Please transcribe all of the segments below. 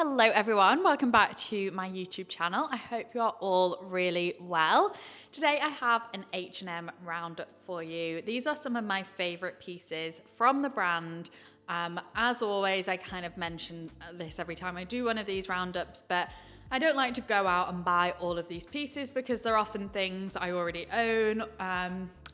Hello everyone, welcome back to my YouTube channel. I hope you are all really well. Today I have an H&M roundup for you. These are some of my favorite pieces from the brand. As always, I kind of mention this every time I do one of these roundups, but I don't like to go out and buy all of these pieces because they're often things I already own.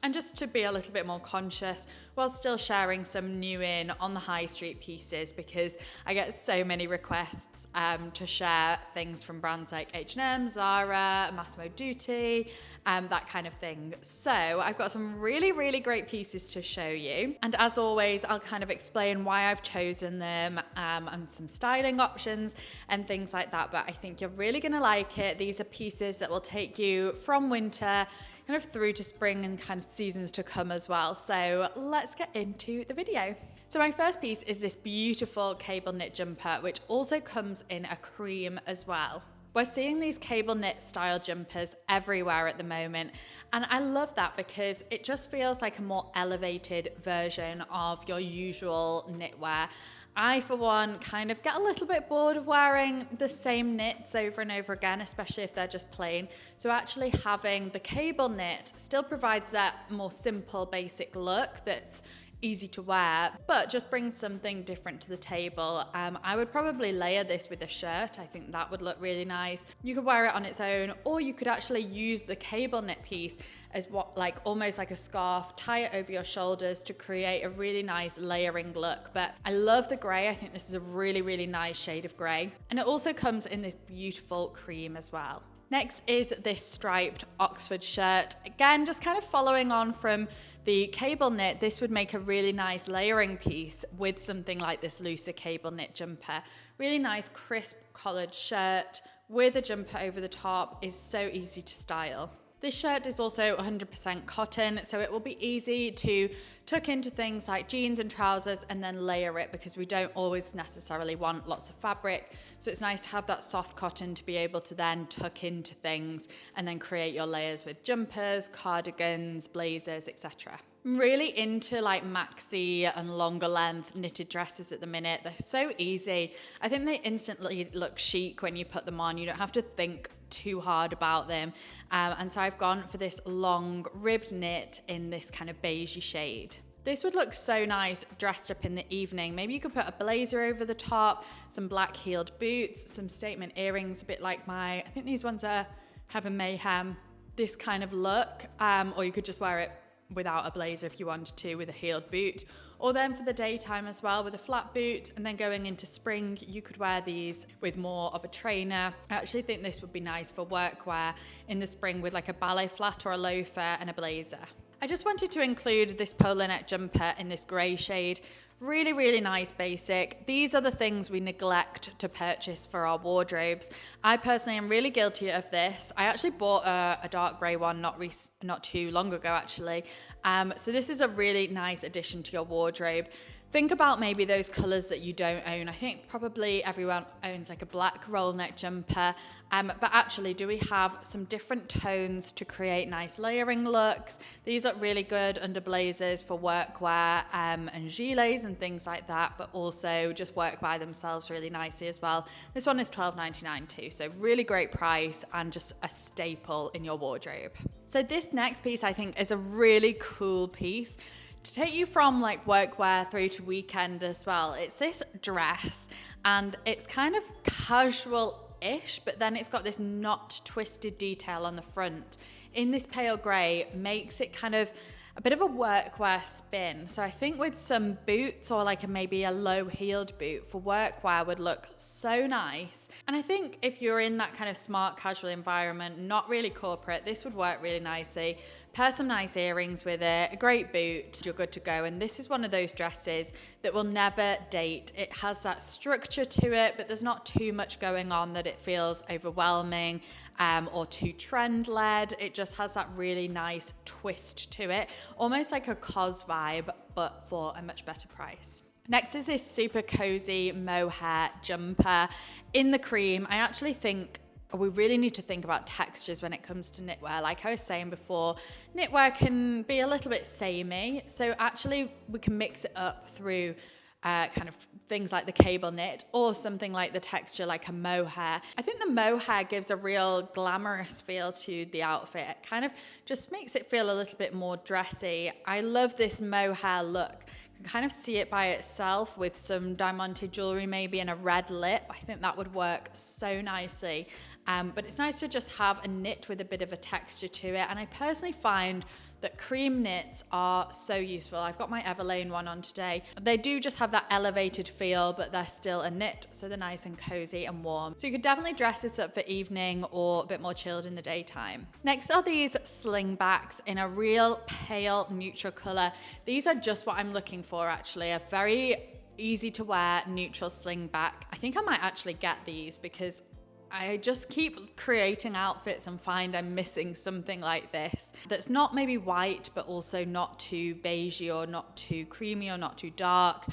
And just to be a little bit more conscious while still sharing some new in on the high street pieces, because I get so many requests to share things from brands like H&M, Zara, Massimo Dutti, that kind of thing. So I've got some really great pieces to show you. And as always, I'll kind of explain why I've chosen them and some styling options and things like that. But I think you're really gonna like it. These are pieces that will take you from winter kind of through to spring and kind of seasons to come as well. So let's get into the video. So my first piece is this beautiful cable knit jumper, which also comes in a cream as well. We're seeing these cable knit style jumpers everywhere at the moment, and I love that because it just feels like a more elevated version of your usual knitwear. I, for one, kind of get a little bit bored of wearing the same knits over and over again, especially if they're just plain. So actually having the cable knit still provides that more simple, basic look that's easy to wear, but just brings something different to the table. I would probably layer this with a shirt. I think that would look really nice. You could wear it on its own, or you could actually use the cable knit piece as almost like a scarf, tie it over your shoulders to create a really nice layering look. But I love the gray. I think this is a really nice shade of gray. And it also comes in this beautiful cream as well. Next is this striped Oxford shirt. Again, just kind of following on from the cable knit, this would make a really nice layering piece with something like this looser cable knit jumper. Really nice crisp collared shirt with a jumper over the top is so easy to style. This shirt is also 100% cotton, so it will be easy to tuck into things like jeans and trousers and then layer it, because we don't always necessarily want lots of fabric. So it's nice to have that soft cotton to be able to then tuck into things and then create your layers with jumpers, cardigans, blazers, etc. I'm really into like maxi and longer length knitted dresses at the minute. They're so easy. I think they instantly look chic when you put them on. You don't have to think too hard about them. And so I've gone for this long ribbed knit in this kind of beigey shade. This would look so nice dressed up in the evening. Maybe you could put a blazer over the top, some black heeled boots, some statement earrings, a bit like I think these ones have a mayhem, this kind of look. Or you could just wear it without a blazer if you wanted to, with a heeled boot, or then for the daytime as well with a flat boot. And then going into spring, you could wear these with more of a trainer. I actually think this would be nice for workwear in the spring with like a ballet flat or a loafer and a blazer. I just wanted to include this polo net jumper in this grey shade. Really nice basic. These are the things we neglect to purchase for our wardrobes. I personally am really guilty of this. I actually bought a dark grey one not too long ago actually. So this is a really nice addition to your wardrobe. Think about maybe those colours that you don't own. I think probably everyone owns like a black roll neck jumper, but actually do we have some different tones to create nice layering looks? These look really good under blazers for workwear and gilets and things like that, but also just work by themselves really nicely as well. This one is $12.99 too, so really great price and just a staple in your wardrobe. So this next piece I think is a really cool piece to take you from like workwear through to weekend as well. It's this dress and it's kind of casual-ish, but then it's got this knot twisted detail on the front in this pale grey, makes it kind of a bit of a workwear spin. So I think with some boots or like maybe a low heeled boot for workwear would look so nice. And I think if you're in that kind of smart casual environment, not really corporate, this would work really nicely. Pair some nice earrings with it, a great boot, you're good to go. And this is one of those dresses that will never date. It has that structure to it, but there's not too much going on that it feels overwhelming or too trend led. It just has that really nice twist to it, almost like a COS vibe, but for a much better price. Next is this super cozy mohair jumper in the cream. I actually think we really need to think about textures when it comes to knitwear. Like I was saying before, knitwear can be a little bit samey. So actually we can mix it up through kind of things like the cable knit, or something like the texture like a mohair. I think the mohair gives a real glamorous feel to the outfit. It kind of just makes it feel a little bit more dressy. I love this mohair look. You can kind of see it by itself with some diamante jewelry, maybe, and a red lip. I think that would work so nicely. But it's nice to just have a knit with a bit of a texture to it. And I personally find that cream knits are so useful. I've got my Everlane one on today. They do just have that elevated feel, but they're still a knit, so they're nice and cozy and warm. So you could definitely dress this up for evening or a bit more chilled in the daytime. Next are these slingbacks in a real pale neutral color. These are just what I'm looking for, actually. A very easy to wear neutral slingback. I think I might actually get these because I just keep creating outfits and find I'm missing something like this that's not maybe white, but also not too beigey or not too creamy or not too dark.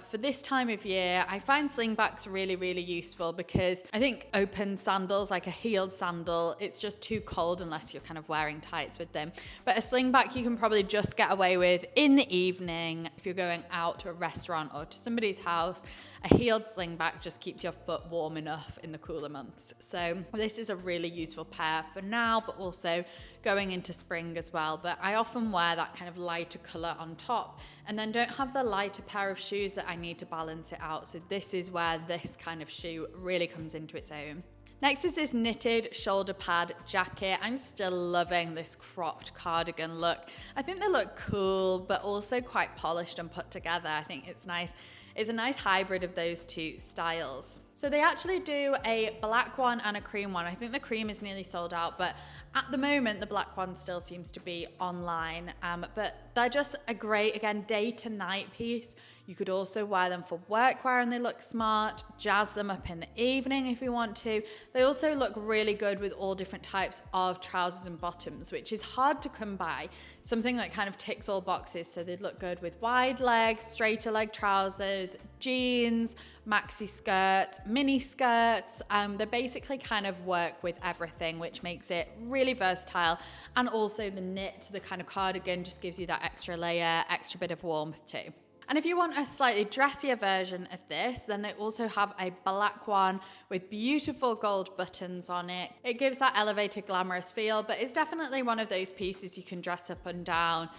For this time of year, I find slingbacks really, really useful because I think open sandals, like a heeled sandal, it's just too cold unless you're kind of wearing tights with them. But a slingback you can probably just get away with in the evening if you're going out to a restaurant or to somebody's house. A heeled slingback just keeps your foot warm enough in the cooler months. So this is a really useful pair for now, but also going into spring as well. But I often wear that kind of lighter color on top and then don't have the lighter pair of shoes that I need to balance it out. So this is where this kind of shoe really comes into its own. Next is this knitted shoulder pad jacket. I'm still loving this cropped cardigan look. I think they look cool, but also quite polished and put together. I think it's nice. It's a nice hybrid of those two styles. So they actually do a black one and a cream one. I think the cream is nearly sold out, but at the moment, the black one still seems to be online. But they're just a great, again, day to night piece. You could also wear them for workwear and they look smart. Jazz them up in the evening if you want to. They also look really good with all different types of trousers and bottoms, which is hard to come by. Something that kind of ticks all boxes. So they'd look good with wide legs, straighter leg trousers, jeans, maxi skirts, mini skirts. They basically kind of work with everything, which makes it really versatile. And also the knit, the kind of cardigan, just gives you that extra layer, extra bit of warmth too. And if you want a slightly dressier version of this, then they also have a black one with beautiful gold buttons on it. It gives that elevated, glamorous feel, but it's definitely one of those pieces you can dress up and down.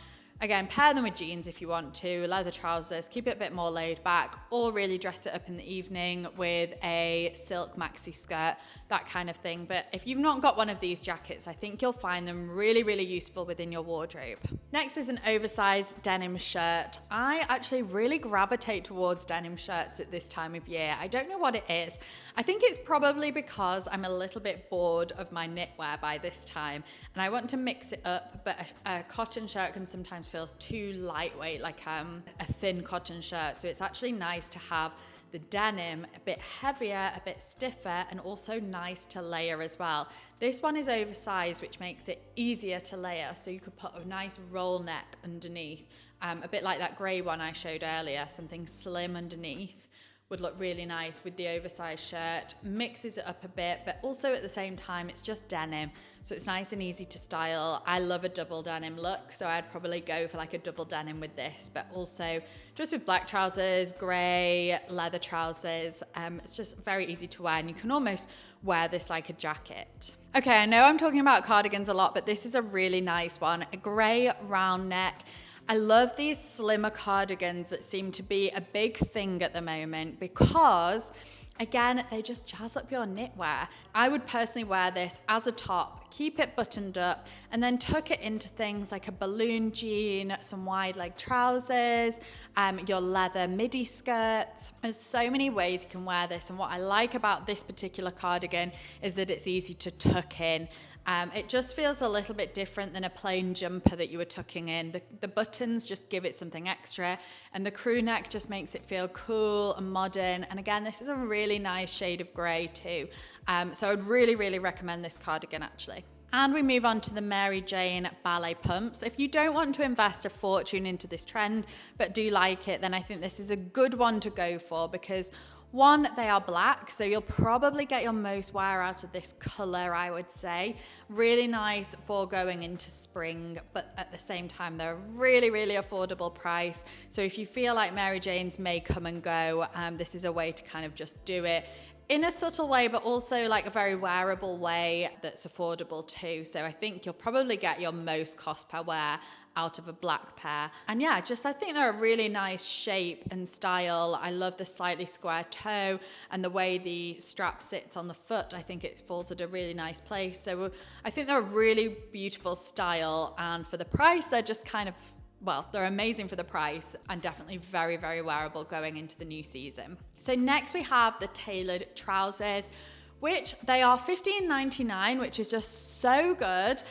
Again, pair them with jeans if you want to, leather trousers, keep it a bit more laid back, or really dress it up in the evening with a silk maxi skirt, that kind of thing. But if you've not got one of these jackets, I think you'll find them really, really useful within your wardrobe. Next is an oversized denim shirt. I actually really gravitate towards denim shirts at this time of year. I don't know what it is. I think it's probably because I'm a little bit bored of my knitwear by this time, and I want to mix it up, but a cotton shirt can sometimes feels too lightweight, like a thin cotton shirt. So it's actually nice to have the denim a bit heavier, a bit stiffer, and also nice to layer as well. This one is oversized, which makes it easier to layer. So you could put a nice roll neck underneath, a bit like that grey one I showed earlier, something slim underneath. Would look really nice with the oversized shirt, mixes it up a bit, but also at the same time, it's just denim. So it's nice and easy to style. I love a double denim look, so I'd probably go for like a double denim with this, but also just with black trousers, gray, leather trousers. It's just very easy to wear, and you can almost wear this like a jacket. Okay, I know I'm talking about cardigans a lot, but this is a really nice one. A gray round neck. I love these slimmer cardigans that seem to be a big thing at the moment because, again, they just jazz up your knitwear. I would personally wear this as a top, keep it buttoned up, and then tuck it into things like a balloon jean, some wide leg trousers, your leather midi skirts. There's so many ways you can wear this, and what I like about this particular cardigan is that it's easy to tuck in. It just feels a little bit different than a plain jumper that you were tucking in. The buttons just give it something extra, and the crew neck just makes it feel cool and modern. And again, this is a really nice shade of grey too. So I'd really, really recommend this cardigan actually. And we move on to the Mary Jane ballet pumps. If you don't want to invest a fortune into this trend, but do like it, then I think this is a good one to go for because One, they are black, so you'll probably get your most wear out of this color, I would say. Really nice for going into spring, but at the same time, they're a really, really affordable price. So if you feel like Mary Jane's may come and go, this is a way to kind of just do it in a subtle way, but also like a very wearable way that's affordable too. So I think you'll probably get your most cost per wear out of a black pair. And yeah, just I think they're a really nice shape and style. I love the slightly square toe and the way the strap sits on the foot. I think it falls at a really nice place. So I think they're a really beautiful style, and for the price, they're just kind of, well, they're amazing for the price and definitely very, very wearable going into the new season. So next we have the tailored trousers, which they are $15.99, which is just so good.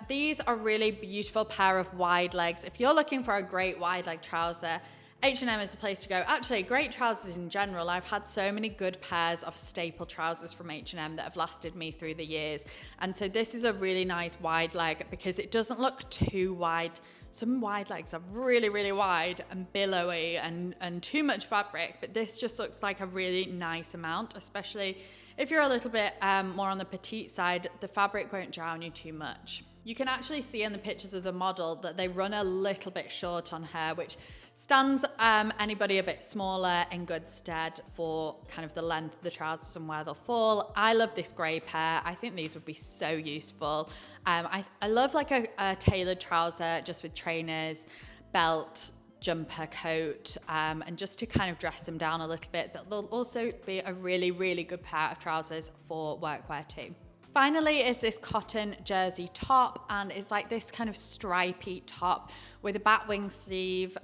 These are really beautiful pair of wide legs. If you're looking for a great wide leg trouser, H&M is the place to go. Actually, great trousers in general. I've had so many good pairs of staple trousers from H&M that have lasted me through the years. And so this is a really nice wide leg because it doesn't look too wide. Some wide legs are really, really wide and billowy and too much fabric, but this just looks like a really nice amount, especially if you're a little bit more on the petite side. The fabric won't drown you too much. You can actually see in the pictures of the model that they run a little bit short on her, which stands anybody a bit smaller in good stead for kind of the length of the trousers and where they'll fall. I love this grey pair. I think these would be so useful. I love like a tailored trouser just with trainers, belt, jumper, coat, and just to kind of dress them down a little bit, but they'll also be a really, really good pair of trousers for workwear too. Finally is this cotton jersey top, and it's like this kind of stripy top with a batwing sleeve.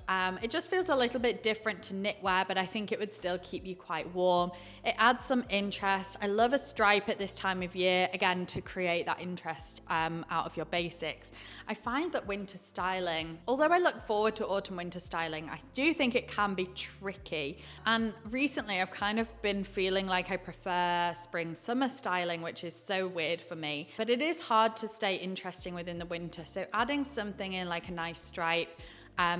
It just feels a little bit different to knitwear, but I think it would still keep you quite warm. It adds some interest. I love a stripe at this time of year, again, to create that interest out of your basics. I find that winter styling, although I look forward to autumn winter styling, I do think it can be tricky. And recently I've kind of been feeling like I prefer spring summer styling, which is so weird for me, but it is hard to stay interesting within the winter. So adding something in like a nice stripe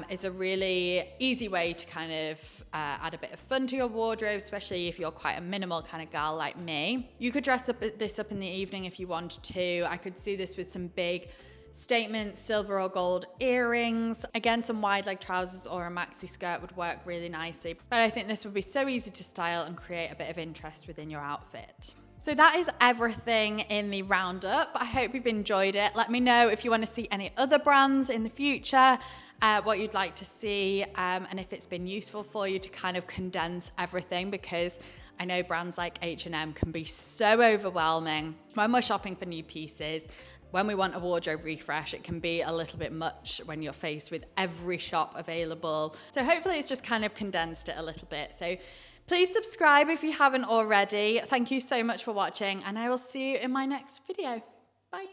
is a really easy way to kind of add a bit of fun to your wardrobe, especially if you're quite a minimal kind of gal like me. You could dress this up in the evening if you wanted to. I could see this with some big statement silver or gold earrings. Again, some wide leg trousers or a maxi skirt would work really nicely. But I think this would be so easy to style and create a bit of interest within your outfit. So that is everything in the roundup. I hope you've enjoyed it. Let me know if you want to see any other brands in the future, what you'd like to see, and if it's been useful for you to kind of condense everything, because I know brands like H&M can be so overwhelming when we're shopping for new pieces. When we want a wardrobe refresh, it can be a little bit much when you're faced with every shop available. So hopefully it's just kind of condensed it a little bit. So please subscribe if you haven't already. Thank you so much for watching, and I will see you in my next video. Bye.